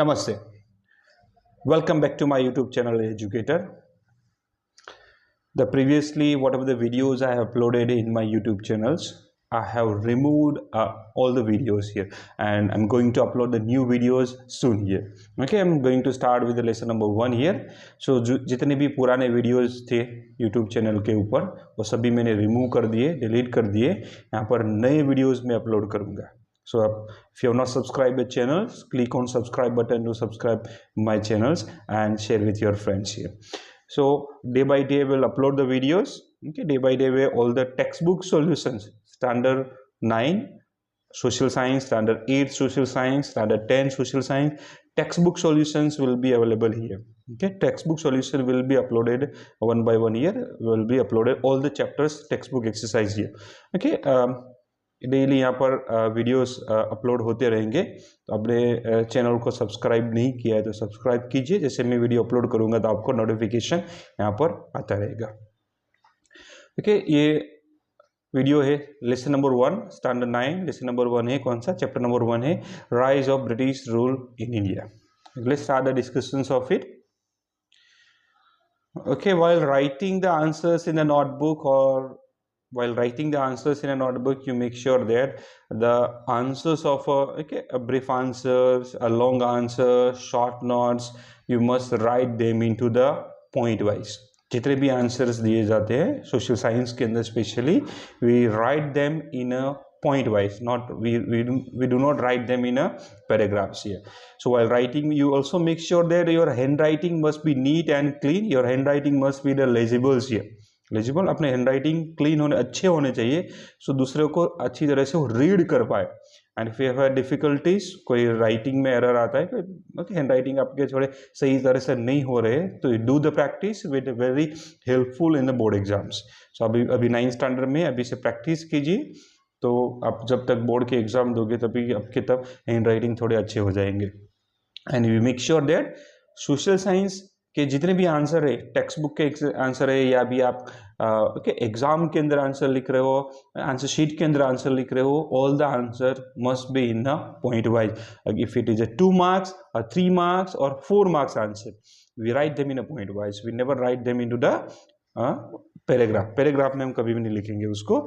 Namaste. Welcome back to my YouTube channel eEducator. Previously, whatever the videos I have uploaded in my YouTube channels, I have removed all the videos here, and I'm going to upload the new videos soon here. Okay, I'm going to start with the lesson number 1 here. So जितने भी पुराने videos थे YouTube channel के ऊपर वो सभी मैंने remove कर दिए, delete कर दिए. यहाँ पर नए videos मैं upload करूँगा. So if you have not subscribed the channels, click on subscribe button to subscribe my channels and share with your friends here. So day by day we'll upload the videos. Okay, day by day all the textbook solutions, standard 9 social science, standard 8 social science, standard 10 social science, textbook solutions will be available here. Okay, textbook solution will be uploaded one by one here, will be uploaded all the chapters textbook exercise here. Okay, daily यहाँ पर videos upload होते रहेंगे. तो अपने channel को subscribe नहीं किया है तो सब्सक्राइब कीजिए. जैसे मैं वीडियो अपलोड करूँगा तो आपको नोटिफिकेशन यहाँ पर आता रहेगा. ओके, ये वीडियो है lesson number 1 standard 9. Lesson number 1 है कौन सा? चैप्टर नंबर 1 है rise of British rule in India. Let's start the discussions of it. Okay, while writing the answers in a notebook or while writing the answers in a notebook, you make sure that the answers of a brief answers, a long answer, short notes, you must write them into the point wise. जितने भी answers दिए जाते हैं social science के अंदर specially, we write them in a point wise, not we do not write them in a paragraphs here. So while writing, you also make sure that your handwriting must be neat and clean. Your handwriting must be the legibles here. Legible, अपने handwriting clean होने अच्छे होने चाहिए, सो दूसरे को अच्छी तरह से वो रीड कर पाए. And if you have difficulties, कोई राइटिंग में एरर आता है, ओके, हैंडराइटिंग आपके थोड़े सही तरह से नहीं हो रहे, तो do the practice with very helpful in the board exams. So अभी 9th स्टैंडर्ड में अभी से प्रैक्टिस कीजिए, तो आप जब तक बोर्ड के एग्जाम दोगे तभी आपके तब हैंड राइटिंग थोड़े अच्छे हो जाएंगे. And you make sure that social science के जितने भी आंसर है, टेक्स्ट बुक के आंसर है या भी आप एग्जाम के अंदर आंसर लिख रहे हो, आंसर शीट के अंदर आंसर लिख रहे हो, all the answer must be in the point wise. If it is a 2 marks or 3 marks or 4 marks answer, we write them in a point wise. We never write them into the paragraph में हम कभी भी नहीं लिखेंगे उसको.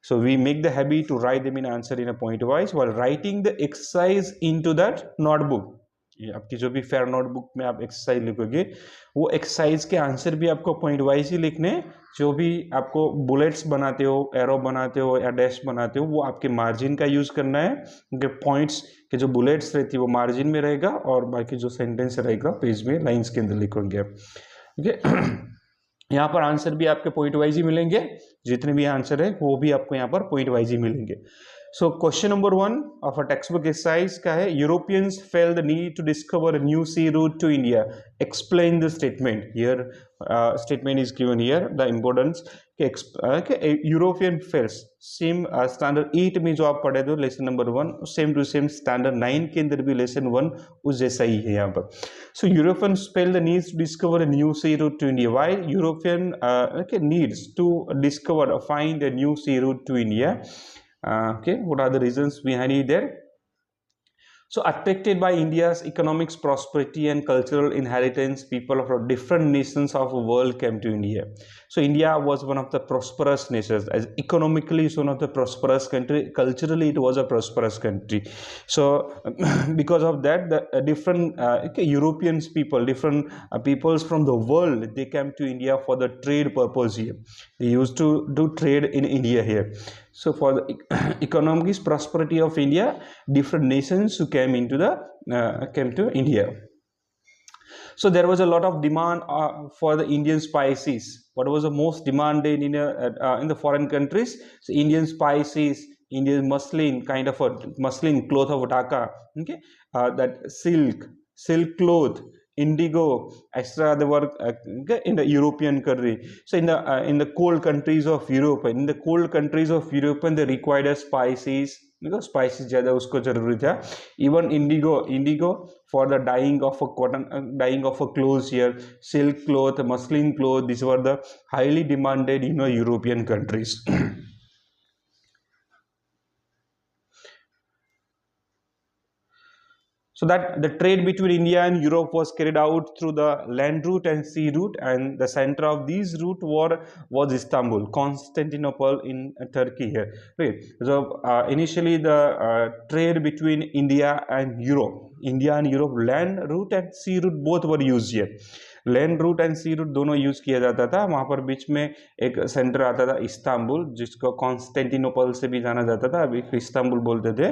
So we make the habit to write them in answer in a point wise while writing the exercise into that notebook. ये आपकी जो भी फेयर नोटबुक में आप एक्सरसाइज लिखोगे, वो एक्सरसाइज के आंसर भी आपको पॉइंट वाइज ही लिखने. जो भी आपको बुलेट्स बनाते हो, एरो बनाते हो या डैश बनाते हो, वो आपके मार्जिन का यूज करना है. क्योंकि पॉइंट्स के जो बुलेट्स रहती है वो मार्जिन में रहेगा और बाकी जो सेंटेंस रहेगा पेज में लाइंस के अंदर लिखोगे. ओके, यहाँ पर आंसर भी आपके पॉइंट वाइज ही मिलेंगे. जितने भी आंसर है वो भी आपको यहाँ पर पॉइंट वाइज ही मिलेंगे. So question number 1 of a text book exercise का है, Europeans fell the need to discover a new sea route to India. Explain the statement. Here statement is given here. The importance European fells same standard 8 में जो आप पढ़े थे lesson number 1, same to same standard 9 के अंदर भी lesson 1 उस जैसा ही है यहाँ पर. So European fail the needs to discover a new sea route to India. Why European needs to discover or find a new sea route to India? Okay, what are the reasons behind it there? So attracted by India's economic prosperity and cultural inheritance, people from different nations of the world came to India. So India was one of the prosperous nations. As economically, it's one of the prosperous country. Culturally, it was a prosperous country. So because of that, the different European people, different peoples from the world, they came to India for the trade purpose here. They used to do trade in India here. So for the economic prosperity of India, different nations who came to India. So there was a lot of demand for the Indian spices. What was the most demanded in the foreign countries? So Indian spices, Indian muslin, kind of a muslin cloth of Dhaka. Okay, that silk cloth, indigo, extra the work in the European country. So in the cold countries of Europe, they required spices, because spices ज़्यादा उसको जरूरी था. Even indigo for the dyeing of a cotton, dyeing of a clothes here, silk cloth, muslin cloth, these were the highly demanded European countries. So that the trade between India and Europe was carried out through the land route and sea route, and the center of these route was Istanbul, Constantinople in Turkey here, right? So initially the trade between India and Europe, land route and sea route both were used here. Land route and sea route दोनों use किया जाता था। वहां पर बीच में एक centre आता था इस्तांबुल, जिसको कॉन्स्टेंटिनोपल से भी जाना जाता था, अभी इस्तांबुल बोलते थे,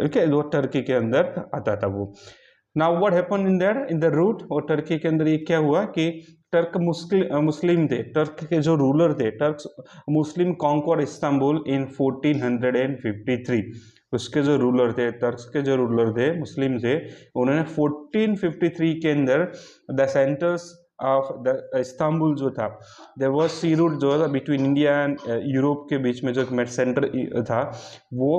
ओके, वो टर्की के अंदर आता था वो। Now what happened in that, in the route, और टर्की के अंदर ये क्या हुआ कि टर्क मुस्लिम थे, टर्क के जो रूलर थे, टर्क मुस्लिम कॉन्क्वर इस्तांबुल इन 1453। उसके जो रूलर थे, टर्क्स के जो रूलर थे, मुस्लिम थे, उन्होंने 1453 के अंदर the centres of the Istanbul जो था, देयर वाज सी रूट जो था बिटवीन इंडिया एंड यूरोप के बीच में जो सेंटर था वो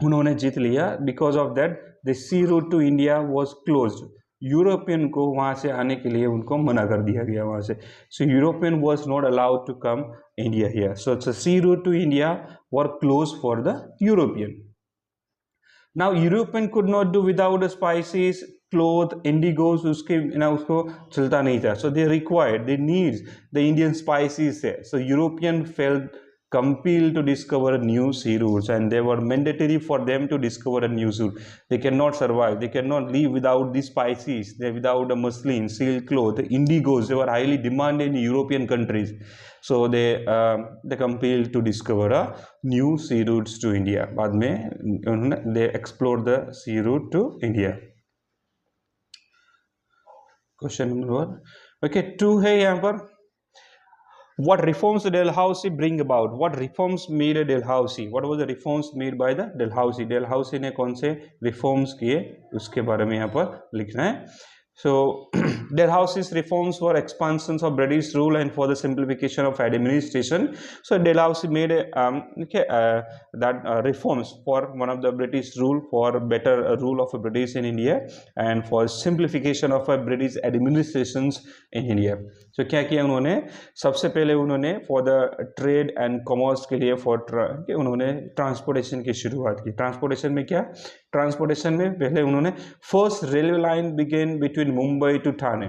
उन्होंने जीत लिया। Because of that the sea route to India was closed, European को वहां से आने के लिए उनको मना कर दिया गया वहां से। So European was not allowed to come India here, so sea route to India were close for the European. Now European could not do without the spices, cloth, indigos, उसके ना उसको चलता नहीं था, so they required, they need the Indian spices there. So European felt compelled to discover new sea routes, and they were mandatory for them to discover a new route. They cannot survive, they cannot live without these spices, they without the muslin, silk cloth, indigos, they were highly demanded in European countries. So they compelled to discover a new sea routes to India. बाद में they explored the sea route to India. Question number 1, okay, 2 है यहाँ पर। What reforms did Dalhousie bring about? What reforms made Dalhousie? What was the reforms made by the Dalhousie? Dalhousie ने कौन से reforms किए उसके बारे में यहाँ पर लिखना है। So Dalhousie's reforms were expansions of British rule and for the simplification of administration. So Dalhousie made reforms for one of the British rule, for better rule of a British in India and for simplification of a British administrations in India. So क्या किया उन्होंने, सबसे पहले उन्होंने for the trade and commerce के लिए उन्होंने transportation की शुरुआत की। ट्रांसपोर्टेशन में क्या, ट्रांसपोर्टेशन में पहले उन्होंने first railway line began between Mumbai to Thane.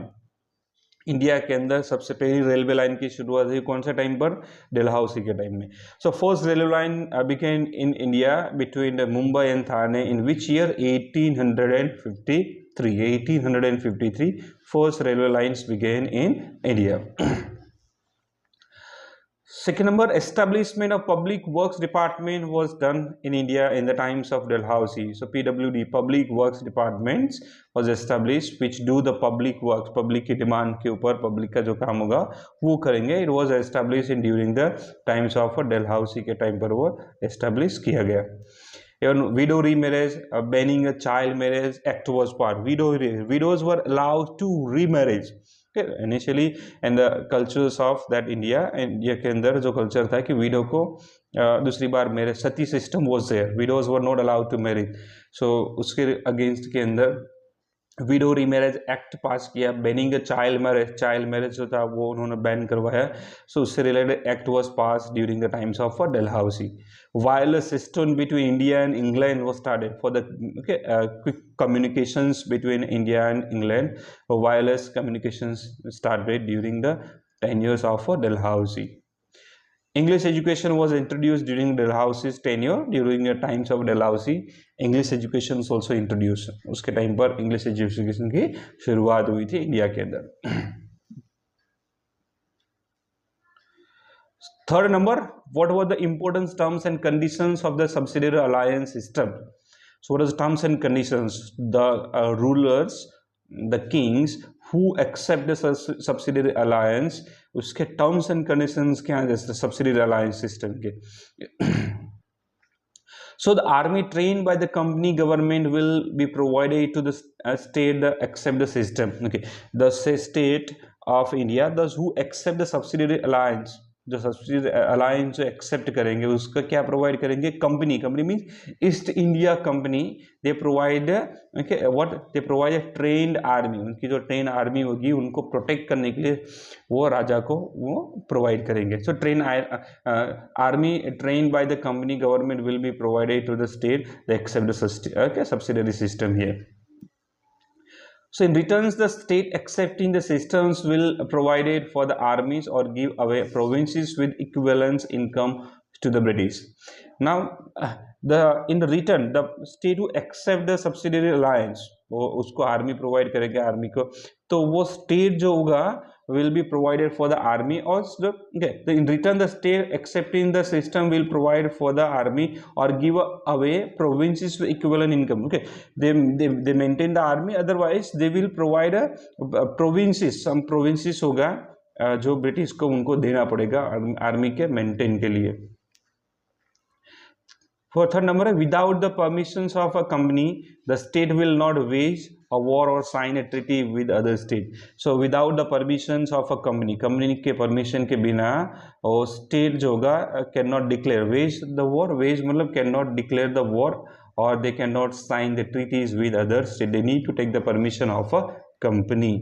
India के अंदर सबसे पहली रेलवे लाइन की शुरुआत हुई कौन से टाइम पर, डलहौसी के टाइम में। So first railway line began in India between Mumbai and Thane in which year, 1853 first railway lines began in India. Second number, establishment of public works department was done in India in the times of Dalhousie. So PWD, public works departments was established which do the public works, public की demand के ऊपर public का जो काम होगा वो करेंगे। It was established in during the times of Dalhousie के टाइम पर वो establish किया गया। Even widow remarriage, banning a child marriage act was part. Widows were allowed to remarriage initially and the cultures of that India के अंदर जो culture था कि विडो को दूसरी बार marriage, sati system was there, widows were not allowed to marry. So उसके against के अंदर विडो रीमैरेज एक्ट पास किया। बैनिंग चाइल्ड मैरिज जो था वो उन्होंने बैन करवाया। सो उससे related act was pass during the times of Dalhousie. Wireless system between India and England was started for the quick communications between India and England. Wireless communications started during the tenures of Dalhousie. English education was introduced during Dalhousie's tenure. During the times of Dalhousie, English education was also introduced. उसके time पर English education की शुरुआत हुई थी India के अंदर। Third number, what were the important terms and conditions of the subsidiary alliance system? So what is terms and conditions? The rulers, the kings who accept the subsidiary alliance, उसके terms and conditions क्या हैं जैसे subsidiary alliance system के। So the army trained by the company government will be provided to the state that accept the system. Okay, the state of India, those who accept the subsidiary alliance, जो subsidy alliance जो accept करेंगे उसका क्या provide करेंगे, company means East India company, they provide what, they provide a trained army, उनकी जो train army होगी उनको प्रोटेक्ट करने के लिए वो राजा को वो प्रोवाइड करेंगे। So train army train by the company government will be provided to the state the accept the subsidiary system here. So in returns, the state accepting the systems will provided for the armies or give away provinces with equivalent income to the British. Now the in return the state who accept the subsidiary alliance, वो उसको army provide करेगा army को, तो वो state जो होगा will be provided for the army also. Okay, in return the state accepting the system will provide for the army or give away provinces with equivalent income. Okay, they maintain the army, otherwise they will provide a provinces, some provinces होगा जो British को उनको देना पड़ेगा army के maintain के लिए. For third number, without the permissions of a company, the state will not wage a war or sign a treaty with other state. So without the permissions of a company, company के permission के बिना और state जो होगा cannot declare wage the war. Wage मतलब cannot declare the war or they cannot sign the treaties with other state. They need to take the permission of a company.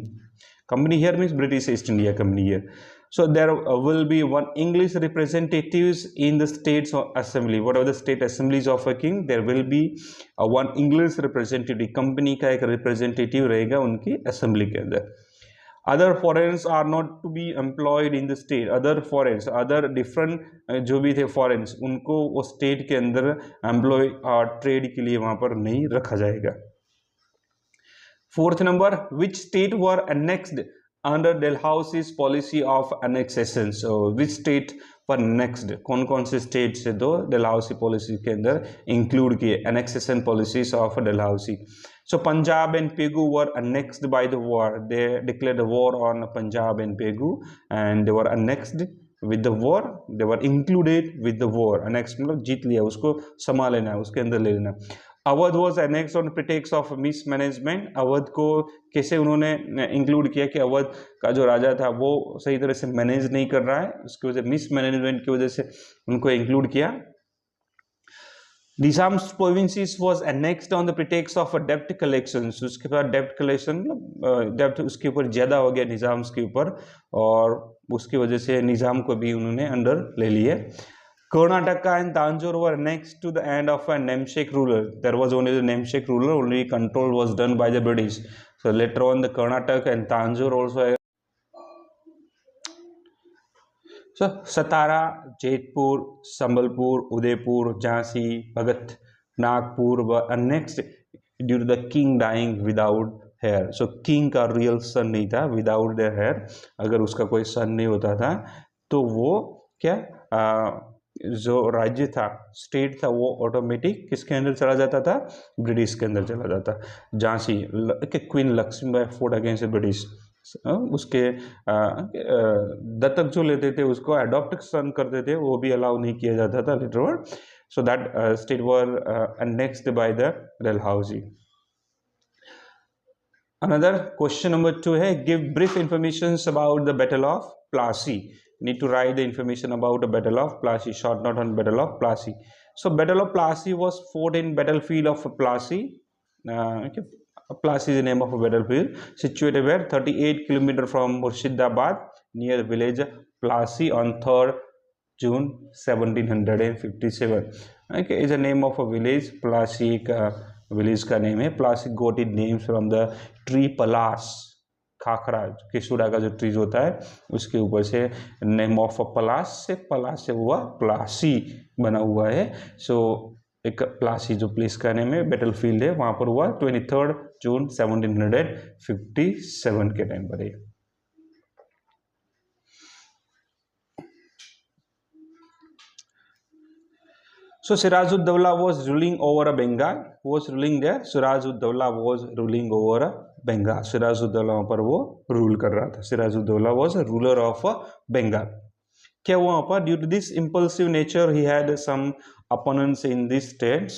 Company here means British East India Company here. So there will be one English representatives in the states assembly. Whatever the state assemblies of a king, there will be one English representative. Company का एक representative रहेगा उनकी assembly के अंदर. Other foreigners are not to be employed in the state. Other foreigners, other different जो भी थे foreigners, उनको वो state के अंदर employ trade के लिए वहाँ पर नहीं रखा जाएगा. Fourth number, which state were annexed under Dalhousie's policy of annexation? So which state were annexed? कौन से state से दो Dalhousie policy के अंदर include किए annexation policies of Dalhousie? So Punjab and Pegu were annexed by the war. They declared a war on Punjab and Pegu, and they were annexed with the war. They were included with the war. Annexed मतलब जीत लिया, उसको संभाल लेना है, उसके अंदर ले लेना. Awadh was annex on pretext of mismanagement. Awadh को कैसे उन्होंने इंक्लूड किया कि अवध का जो राजा था वो सही तरह से मैनेज नहीं कर रहा है, उसकी वजह मिसमैनेजमेंट की वजह से उनको इंक्लूड किया. Nizam's provinces was annexed on the pretext of डेप्ट कलेक्शन. उसके बाद डेप्ट कलेक्शन डेप्ट उसके ऊपर ज़्यादा हो गया निजाम्स के ऊपर, और उसकी वजह से निजाम को भी उन्होंने अंडर ले लिए. Karnataka and Tanjore were next to the end of a namesake ruler. There was only the namesake ruler, only control was done by the British. So later on the Karnataka and Tanjore also. So Satara, Jaipur, Sambalpur, Udaipur, Jhansi, Bhagat, Nagpur were annexed due to the king dying without hair. So king का real son नहीं था, without their hair. अगर उसका कोई son नहीं होता था तो वो क्या जो राज्य था, स्टेट था, वो ऑटोमेटिक किसके अंदर चला जाता था? ब्रिटिश के अंदर चला जाता. झांसी के queen Lakshmibai fort against British. उसके दत्तक जो लेते थे उसको अडॉप्ट सन करते थे, वो भी अलाउ नहीं किया जाता था later on. So that state were annexed by the Dalhousie. Another question number 2 है, give brief information about the battle of Plassey. Need to write the information about the battle of Plassey, short note on battle of Plassey. So battle of Plassey was fought in battlefield of Plassey. Okay. Plassey is the name of a battlefield situated where 38 km from Murshidabad near the village Plassey on 3rd June 1757. Okay, is the name of a village. Plassey village का name है. Plassey got its names from the tree Palas. खाखरा केसुड़ा का जो trees होता है उसके ऊपर से नेम ऑफ पलास से हुआ प्लासी बना हुआ है. सो एक प्लासी जो प्लेस का नेम है, बैटल फील्ड है, वहां पर हुआ 23 जून 1757 के टाइम पर है. So Siraj-ud-Dawla was ruling over a Bengal. Who was ruling there? Siraj-ud-Dawla was ruling over a Bengal. Siraj-ud-Dawla वहाँ पर वो रूल कर रहा था. Siraj-ud-Dawla was a ruler of Bengal. क्या हुआ वहाँ पर? Due to this impulsive nature, he had some opponents in these states.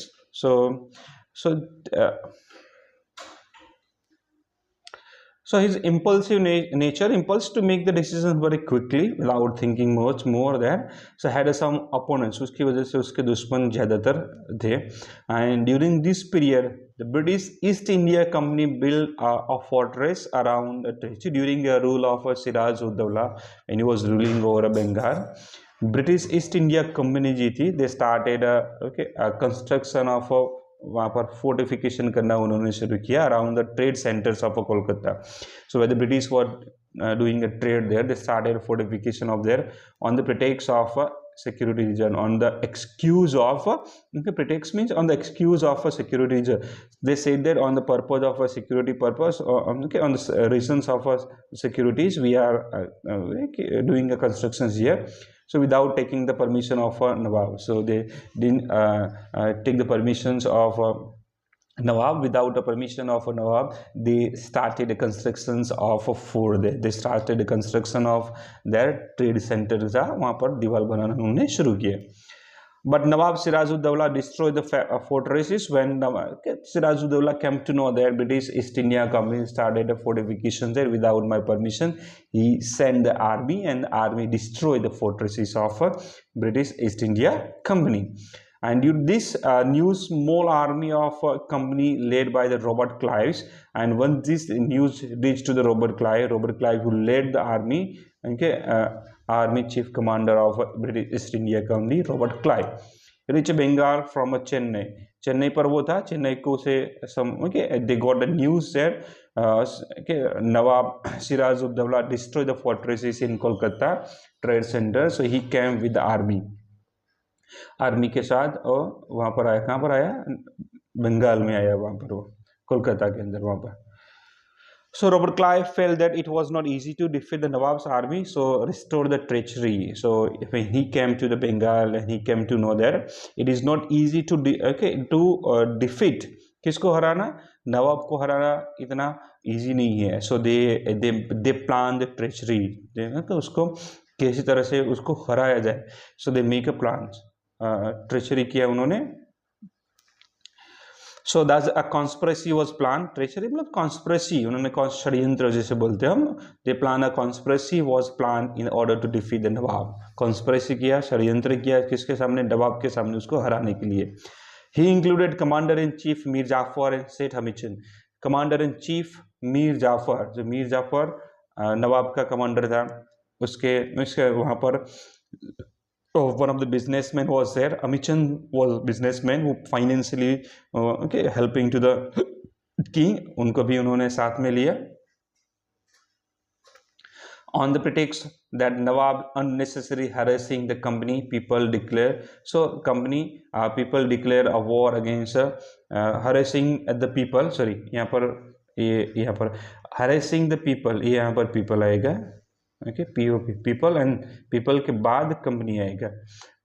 So his impulsive nature, impulse to make the decisions very quickly without thinking much more than, so had some opponents. उसकी वजह से उसके दुश्मन ज़्यादातर थे. And during this period, the British East India Company built a fortress around the Trichy during the rule of Siraj-ud-Dawla when he was ruling over Bengal. British East India Company जी थी, they started a construction of वहाँ पर fortification करना उन्होंने शुरू किया around the trade centres of Kolkata. So when the British were doing a trade there, they started fortification of there on the pretext of security reason, on the excuse of pretext means on the excuse of a security reason. They said that on the purpose of a security purpose, on the reasons of securities, we are doing a constructions here. So without taking the permission of Nawab, so they didn't take the permissions of Nawab. Without the permission of Nawab, they started the constructions of a fort. They started the construction of their trade centers. वहाँ पर दीवार बनाना उन्होंने शुरू किया. But Nawab Siraj-ud-Dawla destroyed the fortresses when Siraj-ud-Dawla came to know that British East India Company started a fortification there without my permission. He sent the army, and the army destroyed the fortresses of British East India Company. And due to this new small army of company led by the Robert Clive, and once this news reached to the Robert Clive, who led the army, okay, army chief commander of British East India Company, Robert Clive, reached Bengal from Chennai पर वो था. चेन्नई को से okay, they got the news there. Okay, Nawab Siraj-ud-Dawla destroyed the fortresses in Kolkata trade center, so he came with the army के साथ और वहाँ पर आया. कहाँ पर आया? बंगाल में आया, वहाँ पर वो कोलकाता के अंदर वहाँ पर. So Robert Clive felt that it was not easy to defeat the Nawab's army, so restored the treachery. So when he came to the Bengal and he came to know that it is not easy to defeat. किसको हराना? नवाब को हराना इतना easy नहीं है. So they planned the treachery. तो उसको किसी तरह से उसको हराया जाए. So they make a plan. Treachery किया उन्होंने. So that's a conspiracy was planned. Treachery मतलब conspiracy, उन्होंने षड्यंत्र जैसे बोलते हैं हम. They plan a conspiracy was planned in order to defeat the Nawab. conspiracy किया, षड्यंत्र किया किसके सामने? नवाब के सामने, उसको हराने के लिए. He included commander in chief Mir Jafar and Seth Hamilton. commander in chief Mir Jafar, जो मीर जाफर नवाब का कमांडर था, उसके वहाँ पर one of the businessmen was there. Amichan was businessman who financially helping to the king. उनको भी उन्होंने साथ में लिया. On the pretext that Nawab unnecessary harassing the company, people declare. So company people declare a war against harassing the people. Sorry, यहाँ पर harassing the people, ये यहाँ पर people आएगा. Okay, people and people के बाद company आएगा.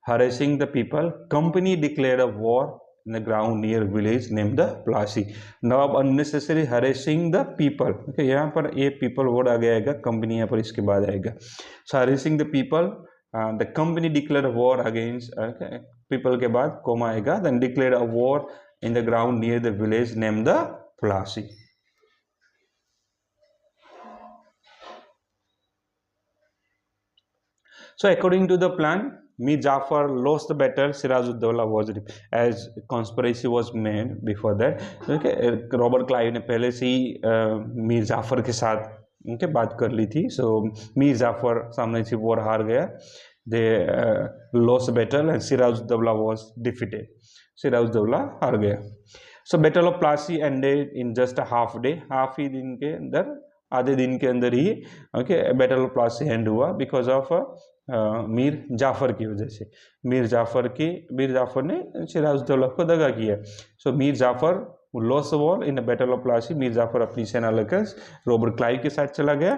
harassing the people, company declared a war in the ground near village named the Plassey. Nawab unnecessary harassing the people. Okay, यहाँ पर ये people word आगे आएगा, company यहाँ पर इसके बाद आएगा. So harassing the people, the company declared a war against people के बाद comma आएगा, then declared a war in the ground near the village named the Plassey. So according to the plan, Mir Jafar lost the battle. Siraj-ud-Dawla was, as conspiracy was made before that. Okay, Robert Clive ने पहले से ही मीर जाफर के साथ उनके बात कर ली थी. So Mir Jafar सामने से war हार गया. They lost the battle and Siraj-ud-Dawla was defeated. Siraj-ud-Dawla हार गया. So battle of Plassey ended in just a half day. Half ही दिन के अंदर, आधे दिन के अंदर ही बैटल ऑफ प्लासी एंड हुआ बिकॉज ऑफ मीर जाफर की वजह से. मीर जाफर ने सिराजुद्दौला को दगा किया. So Mir Jafar loss war in battle of Plassey. Mir Jafar अपनी सेना लेकर रॉबर्ट क्लाइव के साथ चला गया.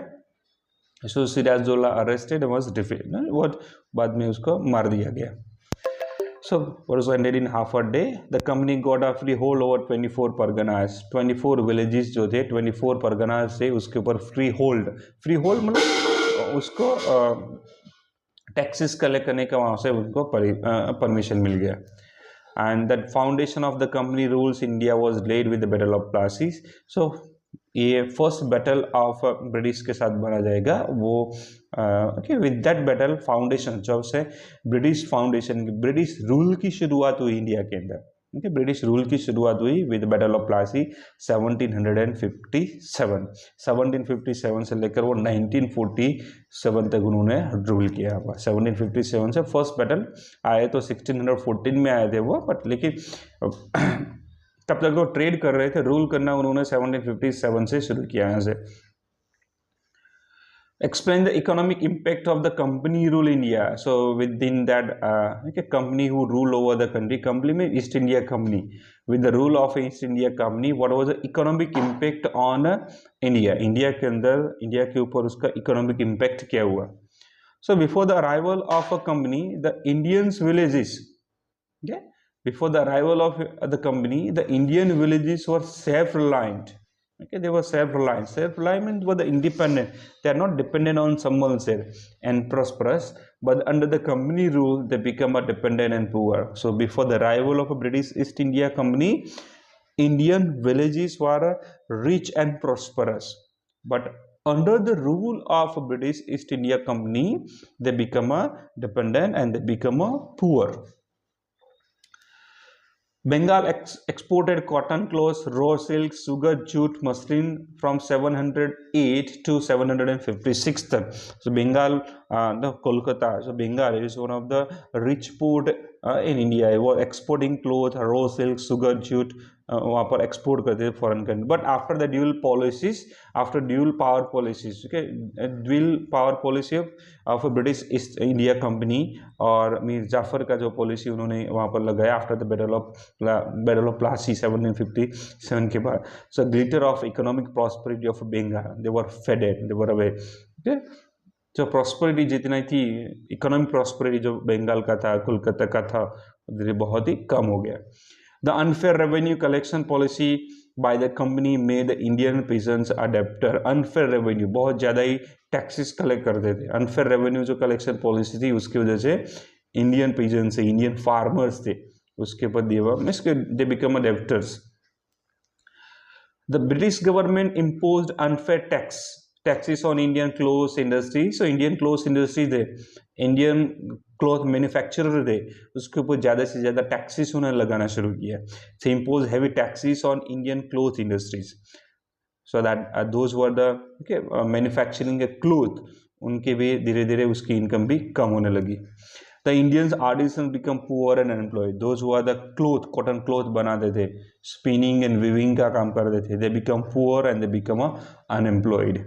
So Siraj-ud-Daulah arrested was defeated. वो बाद में उसको मार दिया गया. So what was ended in half a day. The company got a freehold over 24 Parganas. 24 villages जो थे, 24 परगनास से उसके ऊपर freehold मतलब उसको टैक्सेस कलेक्ट करने का वहाँ से उनको परमिशन मिल गया. And that foundation of the company rules India was laid with the battle of Plassey. So ये फर्स्ट बैटल ऑफ ब्रिटिश के साथ बना जाएगा वो. Okay, with that battle foundation, जब से ब्रिटिश फाउंडेशन, ब्रिटिश रूल की शुरुआत हुई इंडिया के अंदर. ओके, ब्रिटिश रूल की शुरुआत हुई विद बैटल ऑफ प्लासी 1757. 1757 से लेकर वो 1947 तक उन्होंने रूल किया हुआ. 1757 से फर्स्ट बैटल आए तो 1614 में आए थे वो, बट लेकिन तब तक वो ट्रेड कर रहे थे, रूल करना उन्होंने 1757 से शुरू किया यहाँ से। Explain the economic impact of the company rule in India. So within that, a company who rule over the country, company में East India Company, with the rule of East India Company, what was the economic impact on India? India के अंदर, India के ऊपर उसका economic impact क्या हुआ? So before the arrival of a company, the Indians villages, okay, before the arrival of the company, the Indian villages were self-reliant. Okay, they were self-reliant. Self-reliant means were the independent. They are not dependent on someone else and prosperous. But under the company rule, they become a dependent and poor. So before the arrival of a British East India Company, Indian villages were rich and prosperous. But under the rule of British East India Company, they become a dependent and they become a poor. Bengal exported cotton cloth, raw silk, sugar, jute, muslin from 708 to 756. So Bengal, the Kolkata. So Bengal is one of the rich port in India. It was exporting cloth, raw silk, sugar, jute. वहाँ पर export करते थे foreign country. But after the dual policies, after dual power policies, okay, dual power policy of British east India company और मीर जाफर का जो policy उन्होंने वहाँ पर लगाया after the battle of Plassey 1757 के बाद. So glitter of economic prosperity of Bengal, they were faded, they were away. Okay, जो प्रॉस्पेरिटी जितना थी, इकोनॉमिक प्रॉस्पेरिटी जो बंगाल का था, कोलकाता का था, बहुत ही कम हो गया. The unfair revenue collection policy by the company made the Indian peasants a debtor. Unfair revenue, बहुत ज़्यादा ही टैक्सेस कलेक्ट करते थे. Unfair revenue जो कलेक्शन पॉलिसी थी उसकी वजह से इंडियन peasants थे, इंडियन फार्मर्स थे, उसके ऊपर देवा means they become a debtors. The British government imposed unfair taxes on Indian clothes industry. So Indian clothes industry थे, इंडियन क्लॉथ मैन्युफैक्चरर थे, उसके ऊपर ज़्यादा से ज़्यादा टैक्सेस उन्होंने लगाना शुरू किया. So impose heavy taxes on Indian cloth industries, so that those were the manufacturing a cloth, उनके भी धीरे धीरे उसकी इनकम भी कम होने लगी. The Indians artisans become poor and unemployed. Those who are the cloth, cotton cloth बनाते थे, spinning and weaving का काम करते थे, they become poor and they become unemployed.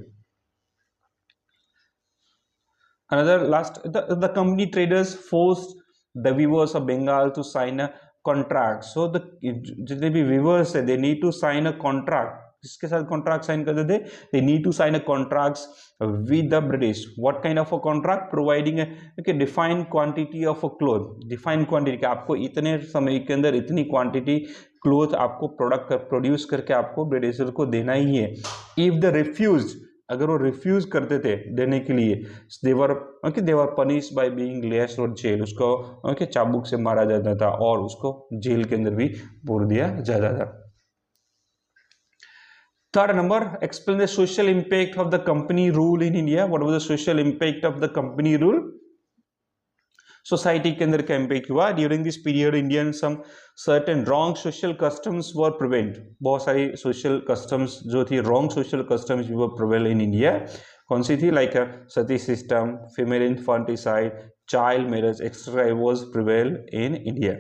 Another last, the company traders forced the weavers of Bengal to sign a contract. So the जितने भी weavers है, they need to sign a contract. किसके साथ contract sign करते थे? They need to sign a contracts with the British. What kind of a contract? Providing a defined quantity of a cloth. Defined quantity कि आपको इतने समय के अंदर इतनी quantity cloth आपको प्रोड्यूस करके आपको ब्रिटिशर को देना ही है. If the refused, अगर वो रिफ्यूज करते थे देने के लिए, देवर पनिश बाय बीइंग लेस्ड और जेल, उसको चाबुक से मारा जाता था और उसको जेल के अंदर भी पूर दिया जाता था. Third number, explain the social impact of the company rule in India. What was the social impact of the company rule? Society के अंदर क्या इम्पैक्ट हुआ? During this period Indian some certain wrong social customs were prevent. बहुत सारी social customs जो थी, wrong social customs were prevail in India. कौन सी थी? Like sati system, female infanticide, child marriage etcetera was prevail in India.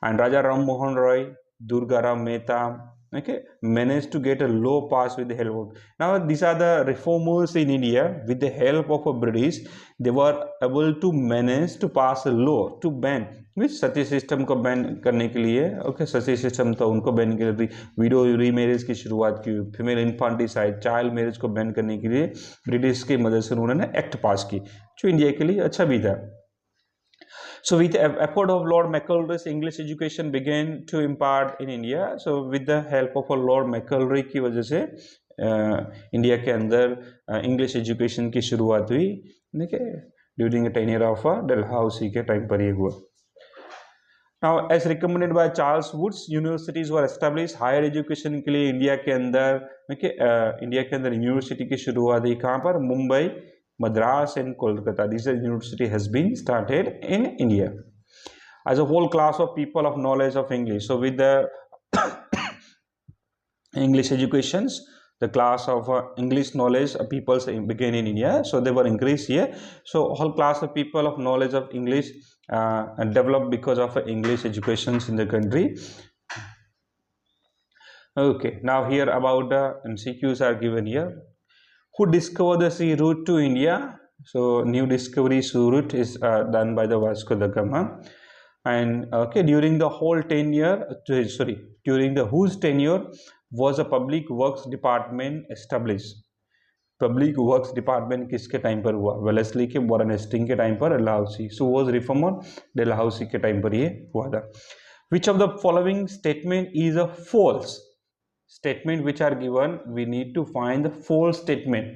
And Raja Ram Mohan Roy, Durgaram Mehta, okay, managed to get a law passed with the help of. Now these are the reformers in India. With the help of a British, they were able to manage to pass a law to ban, which Sati system को ban करने के लिए, okay, सती system तो उनको ban के लिए, window remarriage की शुरुआत की, फीमेल इन्फेंटिसाइड, चाइल्ड मैरिज को बैन करने के लिए ब्रिटिश की मदद से उन्होंने एक्ट पास की, जो इंडिया के लिए अच्छा भी था. So with the effort of Lord Macaulay, English education began to impart in India. So with the help of Lord Macaulay की वजह से इंडिया के अंदर इंग्लिश एजुकेशन की शुरुआत हुई. देखिए, ड्यूरिंग टेन्योर ऑफ डलहाउसी के टाइम पर ये हुआ. Now, as recommended by Charles Woods, universities were established. Higher education के लिए इंडिया के अंदर यूनिवर्सिटी की शुरुआत हुई. कहाँ पर? Mumbai, Madras and Kolkata. This university has been started in India. As a whole class of people of knowledge of English. So with the English educations, the class of English knowledge people began in India. So they were increased here. So whole class of people of knowledge of English developed because of English educations in the country. Okay, now here about the MCQs are given here. Who discovered the sea route to India? So new discovery sea route is done by the Vasco da Gama. And okay, during the whole tenure, during the whose tenure was a public works department established? Public works department किसके time पर हुआ? Wellesley के, Warren Hasting के time पर, Dalhousie. So was reformer Dalhousie के time पर ये हुआ था. Which of the following statement is a false? Statement which are given, we need to find the false statement.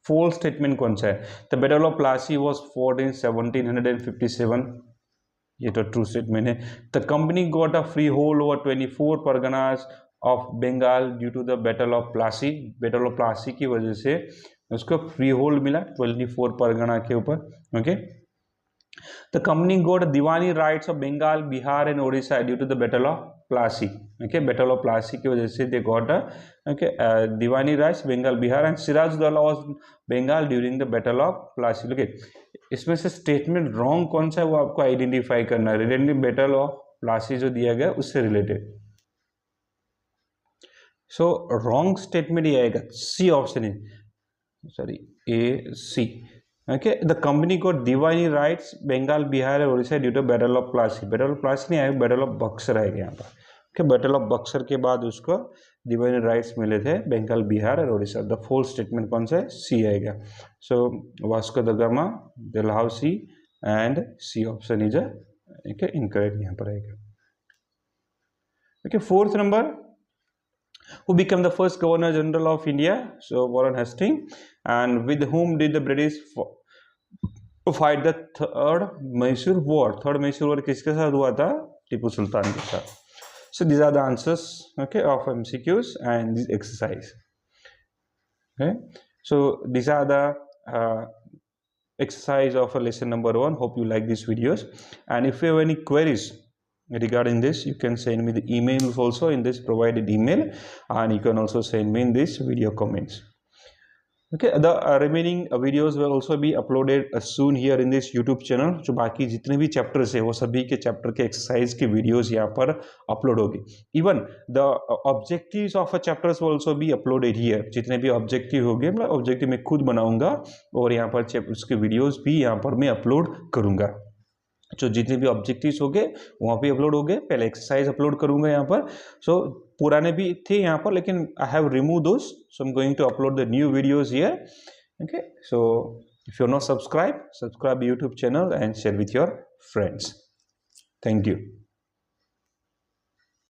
False statement कौन सा है? The battle of Plassey was fought in 1757. ये तो ट्रू स्टेटमेंट है. The company got a free hold over 24 Parganas of Bengal due to the battle of Plassey. Battle of Plassey की वजह से उसको फ्री होल्ड मिला 24 परगना के ऊपर. Okay. The company got Diwani rights of Bengal, Bihar and Odisha due to the battle of Plassey. Okay, battle of Plassey की वजह से they got Diwani rights Bengal, Bihar and Sirajuddaulah was Bengal during the battle of Plassey. Okay, इसमें से स्टेटमेंट रॉन्ग कौन सा है वो आपको आइडेंटिफाई करना है. रिलेटेड बैटल ऑफ प्लासी जो दिया गया उससे रिलेटेड. सो रॉन्ग स्टेटमेंट ये आएगा, सी ऑप्शन है, sorry A C. Okay, the company को दीवानी राइट्स बंगाल, बिहार और Orissa due to battle of Plassey. Battle of Plassey नहीं आएगा, बैटल ऑफ बक्सर आएगा यहाँ पर. ओके, बैटल ऑफ बक्सर के बाद उसको दीवानी राइट्स मिले थे बंगाल, बिहार और उड़ीसा. द फुल स्टेटमेंट कौन सा है? सी आएगा. So Vasco da Gama, Dalhousie and C option is incorrect यहाँ पर आएगा. Okay, fourth number, who became the first governor general of India? So Warren Hastings. And with whom did the British fight the third Mysore war? Third Mysore war किसके साथ हुआ था? टीपू सुल्तान के साथ. So these are the answers, okay, of MCQs and this exercise. Okay, so these are the exercise of lesson number 1. Hope you like these videos, and if you have any queries regarding this, you can send me the emails also in this provided email, and you can also send me in this video comments. Okay, the remaining videos will also be uploaded soon here in this YouTube channel. जो बाकी जितने भी chapters है वो सभी के chapter के exercise के वीडियोस यहाँ पर अपलोड होगी. Even the objectives of a chapters will also be uploaded here. जितने भी ऑब्जेक्टिव होंगे मैं ऑब्जेक्टिव में खुद बनाऊंगा और यहाँ पर उसके वीडियोस भी यहाँ पर मैं अपलोड करूंगा. जो जितने भी ऑब्जेक्टिव्स हो गए वहाँ पे अपलोड हो गए. पहले एक्सरसाइज अपलोड करूंगा यहाँ पर. सो पुराने भी थे यहाँ पर, लेकिन I have remove those. So I am going to upload the new videos here. Okay, so if you are not subscribe YouTube channel and share with your friends. Thank you.